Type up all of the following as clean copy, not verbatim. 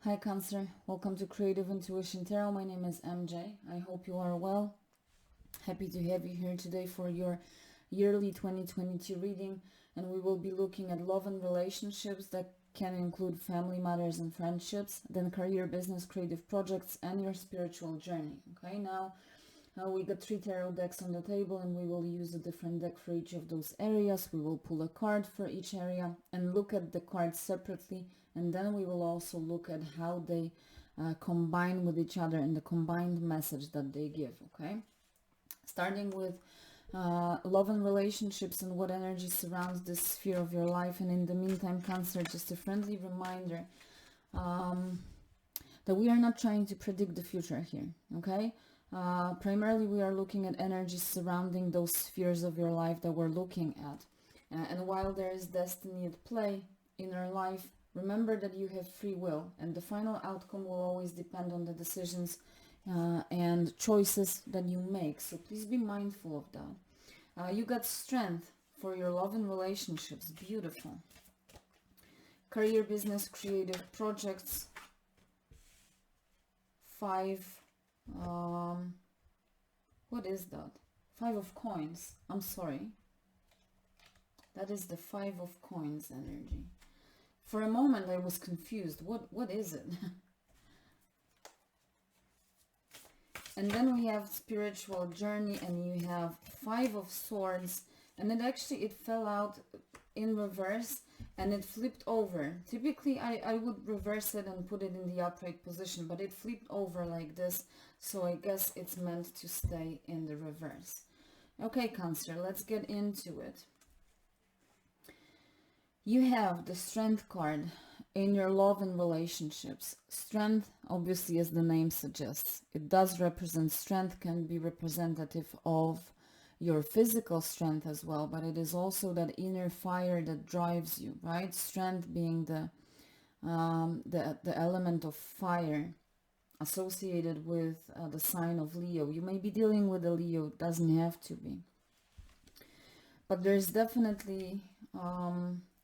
Hi Cancer, welcome to Creative Intuition Tarot. My name is MJ. I hope you are well. Happy to have you here today for your yearly 2022 reading, and we will be looking at love and relationships that can include family matters and friendships, then career, business, creative projects, and your spiritual journey. Okay, now we got 3 tarot decks on the table, and we will use a different deck for each of those areas. We will pull a card for each area and look at the cards separately, and then we will also look at how they combine with each other and the combined message that they give. Okay, starting with love and relationships and what energy surrounds this sphere of your life. And in the meantime, Cancer, just a friendly reminder that we are not trying to predict the future here. Okay, primarily we are looking at energies surrounding those spheres of your life that we're looking at, and while there is destiny at play in our life, remember that you have free will, and the final outcome will always depend on the decisions and choices that you make. So please be mindful of that. You got strength for your love and relationships. Beautiful. Career, business, creative projects. 5. What is that? 5 of coins. I'm sorry. That is the 5 of coins energy. For a moment I was confused. What is it? And then we have spiritual journey, and you have 5 of swords, and it fell out in reverse and it flipped over. Typically I would reverse it and put it in the upright position, but it flipped over like this, so I guess it's meant to stay in the reverse. Okay, Cancer, let's get into it. You have the Strength card in your love and relationships. Strength, obviously, as the name suggests, it does represent strength, can be representative of your physical strength as well, but it is also that inner fire that drives you, right? Strength being the element of fire associated with the sign of Leo. You may be dealing with a Leo, doesn't have to be, but there's definitely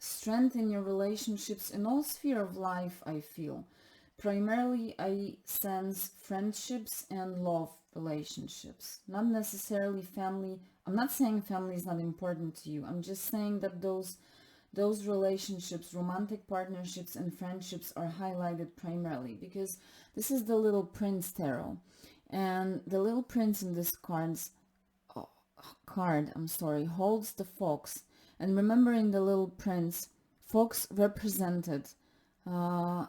strength in your relationships in all sphere of life. I feel primarily I sense friendships and love relationships, not necessarily family. I'm not saying family is not important to you. I'm just saying that those relationships, romantic partnerships and friendships are highlighted primarily because this is the Little Prince tarot, and the Little Prince in this card, I'm sorry, holds the fox. And remembering the Little Prince, fox represented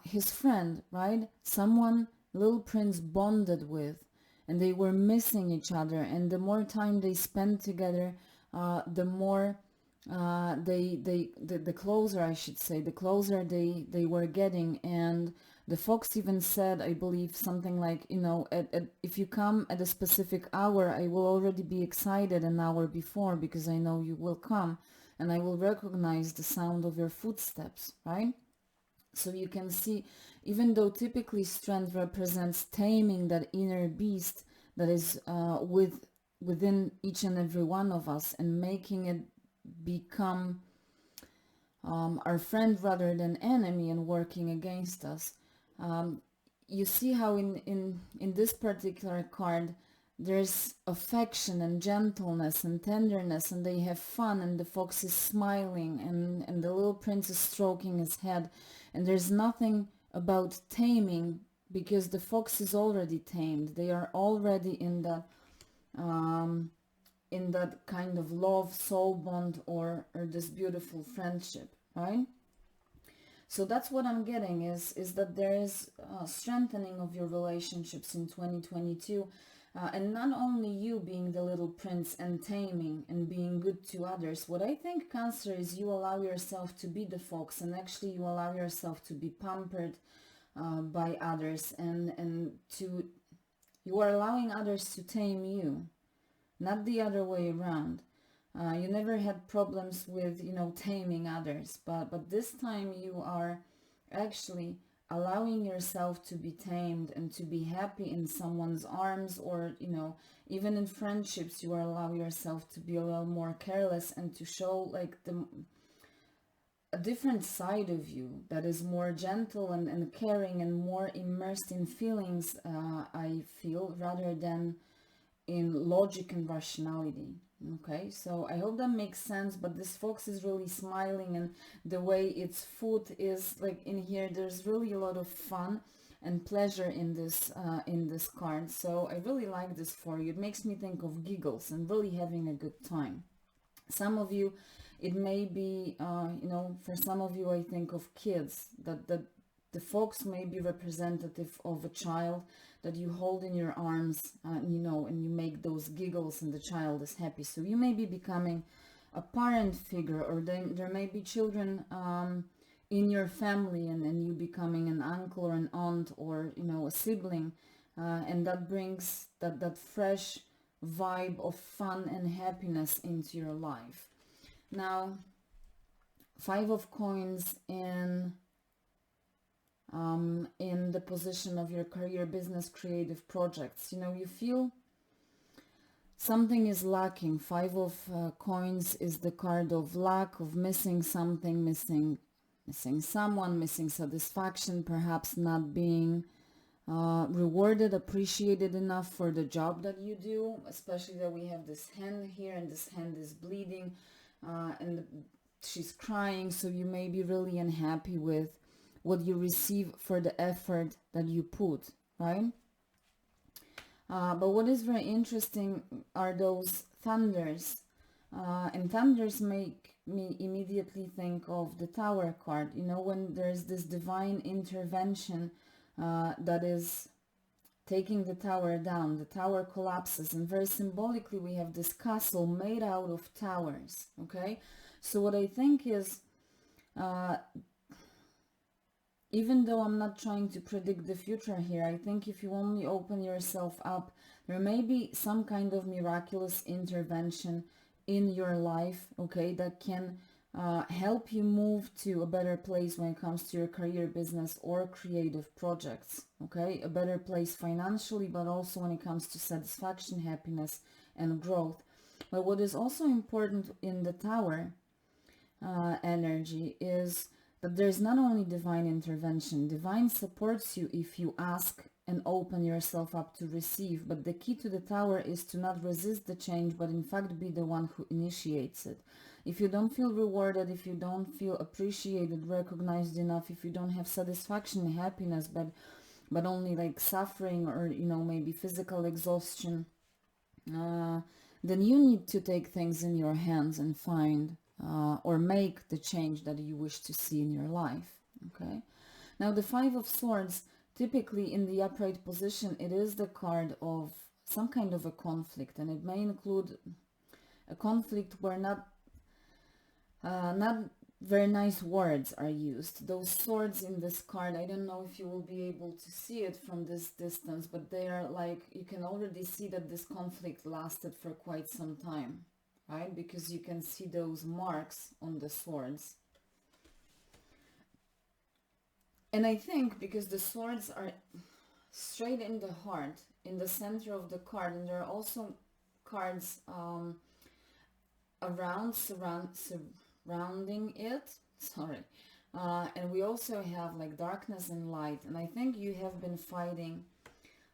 his friend, right? Someone Little Prince bonded with, and they were missing each other. And the more time they spent together, the more the closer, I should say, the closer they were getting. And the fox even said, I believe, something like, you know, if you come at a specific hour, I will already be excited an hour before because I know you will come. And I will recognize the sound of your footsteps, right? So you can see, even though typically strength represents taming that inner beast that is within each and every one of us and making it become our friend rather than enemy and working against us. You see how in this particular card, there's affection and gentleness and tenderness, and they have fun, and the fox is smiling, and the Little Prince is stroking his head, and there's nothing about taming because the fox is already tamed. They are already in that kind of love, soul bond, or this beautiful friendship, right? So that's what I'm getting is that there is strengthening of your relationships in 2022. And not only you being the Little Prince and taming and being good to others. What I think, Cancer, is you allow yourself to be the fox, and actually you allow yourself to be pampered by others, and you are allowing others to tame you, not the other way around. You never had problems with, you know, taming others, but this time you are actually allowing yourself to be tamed and to be happy in someone's arms, or, you know, even in friendships, you are allowing yourself to be a little more careless and to show like a different side of you that is more gentle and caring and more immersed in feelings, I feel, rather than in logic and rationality. Okay, so I hope that makes sense, but this fox is really smiling, and the way its foot is like in here, there's really a lot of fun and pleasure in this card. So I really like this for you. It makes me think of giggles and really having a good time. Some of you, it may be, for some of you, I think of kids, that the fox may be representative of a child that you hold in your arms, and you make those giggles and the child is happy. So you may be becoming a parent figure, or there may be children in your family, and you becoming an uncle or an aunt, or, a sibling, and that brings that fresh vibe of fun and happiness into your life. Now, 5 of Coins in the position of your career, business, creative projects. You feel something is lacking. 5 of Coins is the card of lack, of missing something, missing someone, missing satisfaction, perhaps not being rewarded, appreciated enough for the job that you do, especially that we have this hand here and this hand is bleeding, and she's crying, so you may be really unhappy with what you receive for the effort that you put, right? But what is very interesting are those thunders, and thunders make me immediately think of the Tower card. When there's this divine intervention that is taking the tower down, the tower collapses, and very symbolically we have this castle made out of towers. Okay, so what I think is, even though I'm not trying to predict the future here, I think if you only open yourself up, there may be some kind of miraculous intervention in your life, okay, that can help you move to a better place when it comes to your career, business, or creative projects, okay? A better place financially, but also when it comes to satisfaction, happiness, and growth. But what is also important in the Tower energy is that there's not only divine intervention, divine supports you if you ask and open yourself up to receive, but the key to the Tower is to not resist the change, but in fact be the one who initiates it. If you don't feel rewarded, if you don't feel appreciated, recognized enough, if you don't have satisfaction and happiness, but only like suffering or, maybe physical exhaustion, then you need to take things in your hands and find or make the change that you wish to see in your life. Okay. Now the 5 of Swords, typically in the upright position, it is the card of some kind of a conflict, and it may include a conflict where not very nice words are used. Those swords in this card, I don't know if you will be able to see it from this distance, but they are like, you can already see that this conflict lasted for quite some time, right? Because you can see those marks on the swords. And I think because the swords are straight in the heart, in the center of the card, and there are also cards surrounding it, sorry. And we also have like darkness and light, and I think you have been fighting,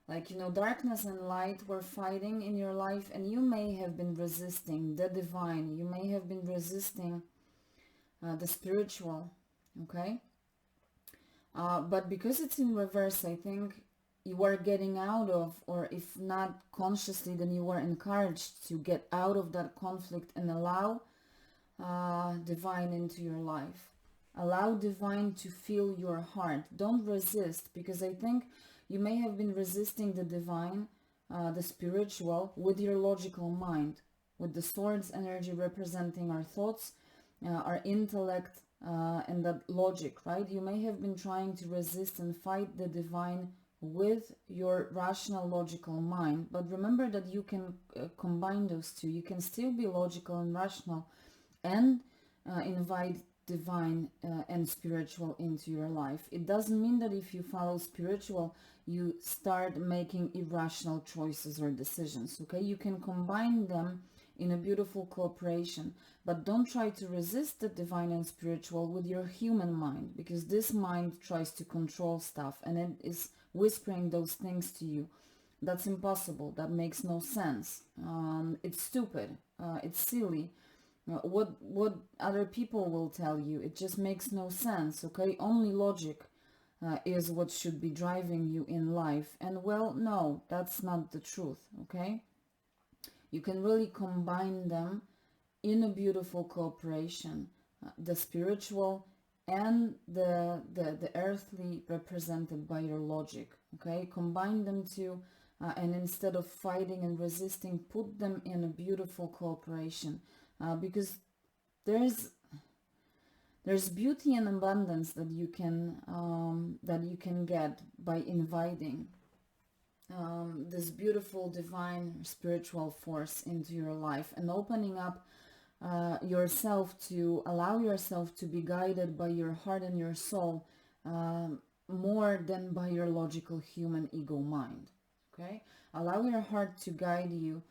like, darkness and light were fighting in your life, and you may have been resisting the divine, you may have been resisting the spiritual, okay? But because it's in reverse, I think you are getting out of, or if not consciously, then you are encouraged to get out of that conflict and allow divine into your life. Allow divine to fill your heart. Don't resist, because I think you may have been resisting the divine, the spiritual, with your logical mind, with the swords energy representing our thoughts, our intellect, and that logic, right? You may have been trying to resist and fight the divine with your rational, logical mind, but remember that you can combine those two. You can still be logical and rational and invite divine and spiritual into your life. It doesn't mean that if you follow spiritual, you start making irrational choices or decisions, okay? You can combine them in a beautiful cooperation. But don't try to resist the divine and spiritual with your human mind, because this mind tries to control stuff and it is whispering those things to you. That's impossible. That makes no sense. It's stupid. It's silly. What other people will tell you, it just makes no sense. Okay, only logic is what should be driving you in life. And well, no, that's not the truth. Okay, you can really combine them in a beautiful cooperation, the spiritual and the earthly represented by your logic. Okay, combine them two, and instead of fighting and resisting, put them in a beautiful cooperation, because there's beauty and abundance that you can get by inviting this beautiful divine spiritual force into your life and opening up yourself to allow yourself to be guided by your heart and your soul, more than by your logical human ego mind. Okay, allow your heart to guide you,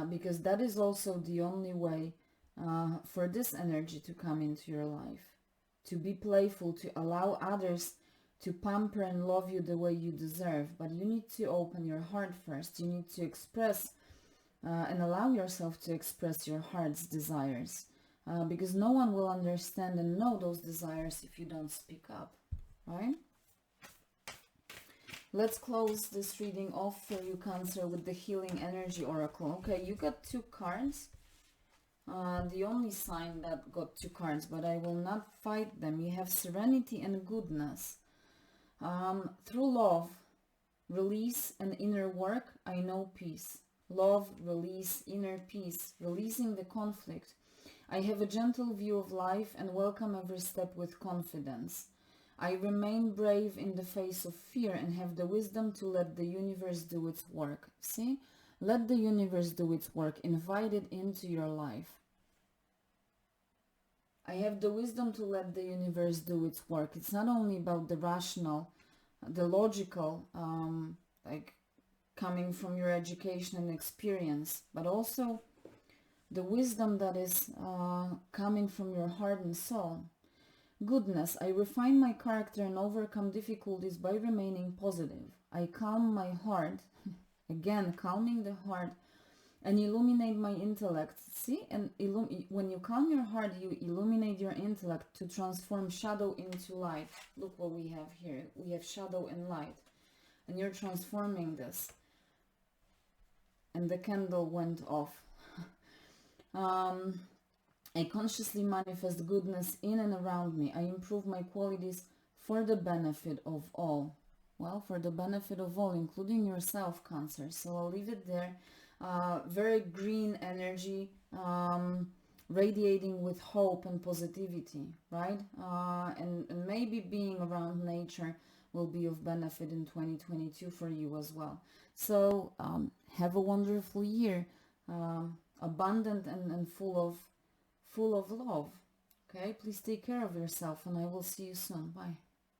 because that is also the only way for this energy to come into your life. To be playful, to allow others to pamper and love you the way you deserve. But you need to open your heart first. You need to express and allow yourself to express your heart's desires, because no one will understand and know those desires if you don't speak up, right? Let's close this reading off for you, Cancer, with the Healing Energy Oracle. Okay, you got 2 cards. The only sign that got 2 cards, but I will not fight them. You have Serenity and Goodness. Through love, release, and inner work, I know peace. Love, release, inner peace, releasing the conflict. I have a gentle view of life and welcome every step with confidence. I remain brave in the face of fear and have the wisdom to let the universe do its work. See? Let the universe do its work. Invite it into your life. I have the wisdom to let the universe do its work. It's not only about the rational, the logical, like coming from your education and experience, but also the wisdom that is coming from your heart and soul. Goodness, I refine my character and overcome difficulties by remaining positive. I calm my heart, again, calming the heart, and illuminate my intellect. See, and when you calm your heart, you illuminate your intellect to transform shadow into light. Look what we have here. We have shadow and light, and you're transforming this. And the candle went off. I consciously manifest goodness in and around me. I improve my qualities for the benefit of all. Well, for the benefit of all, including yourself, Cancer. So I'll leave it there. Very green energy, radiating with hope and positivity, right? And maybe being around nature will be of benefit in 2022 for you as well. So have a wonderful year, abundant and full of love. Okay, please take care of yourself, and I will see you soon. Bye.